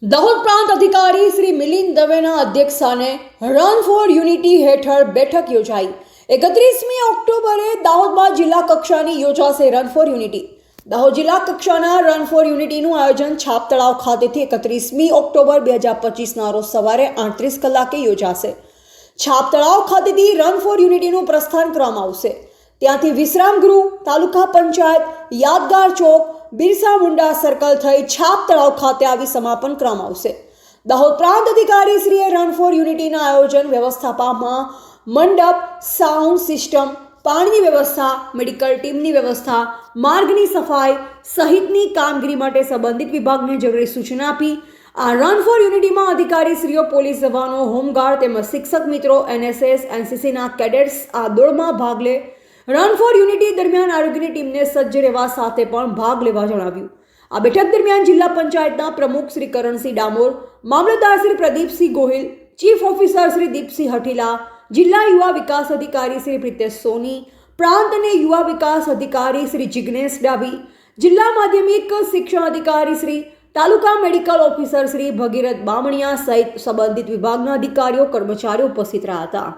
દાહોદ પ્રાંત અધિકારી શ્રી મિલિંદ દવેના અધ્યક્ષસ્થાને રન ફોર યુનિટી હેઠળ બેઠક યોજાઈ। 31મી ઓક્ટોબરે દાહોદમાં જિલ્લા કક્ષાની યોજાશે રન ફોર યુનિટી। દાહોદ જિલ્લા કક્ષાના રન ફોર યુનિટીનું આયોજન છાપ તળાવ ખાતેથી 31મી ઓક્ટોબર 2025ના રોજ સવારે 38 કલાકે યોજાશે। છાપ તળાવ ખાતેથી રન ફોર યુનિટીનું પ્રસ્થાન કરવામાં આવશે। ત્યાંથી વિશ્રામ ગૃહ, તાલુકા પંચાયત, યાદગાર ચોક, બિરસા મુંડા સર્કલ થઈ છાપ તળાવ ખાતે આવી સમાપન કરવામાં આવશે। દાહોદ પ્રાંત અધિકારી શ્રીએ રન ફોર યુનિટીના આયોજન વ્યવસ્થાપનમાં મંડપ, સાઉન્ડ સિસ્ટમ, પાણીની વ્યવસ્થા, મેડિકલ ટીમની વ્યવસ્થા, માર્ગની સફાઈ સહિતની કામગીરી માટે સંબંધિત વિભાગને જરૂરી સૂચના આપી। આ રન ફોર યુનિટીમાં અધિકારીશ્રીઓ, પોલીસ જવાનો, હોમગાર્ડ તેમજ શિક્ષક મિત્રો, NSS, NCCના કેડેટ્સ આ દોડમાં ભાગ લે। રન ફોર યુનિટી દરમિયાન આરોગ્યની ટીમને સજ્જ રહેવા સાથે પણ ભાગ લેવા જણાવ્યું। આ બેઠક દરમિયાન જિલ્લા પંચાયતના પ્રમુખ શ્રી કરણસિંહ ડામોર, મામલતદાર શ્રી પ્રદીપસિંહ ગોહિલ, ચીફ ઓફિસર શ્રી દીપસિંહ હઠીલા, જિલ્લા યુવા વિકાસ અધિકારી શ્રી પ્રિતેશ સોની, પ્રાંત અને યુવા વિકાસ અધિકારી શ્રી જિગ્નેશ ડાભી, જિલ્લા માધ્યમિક શિક્ષણ અધિકારી શ્રી, તાલુકા મેડિકલ ઓફિસર શ્રી ભગીરથ બામણિયા સહિત સંબંધિત વિભાગના અધિકારીઓ, કર્મચારીઓ ઉપસ્થિત રહ્યા હતા।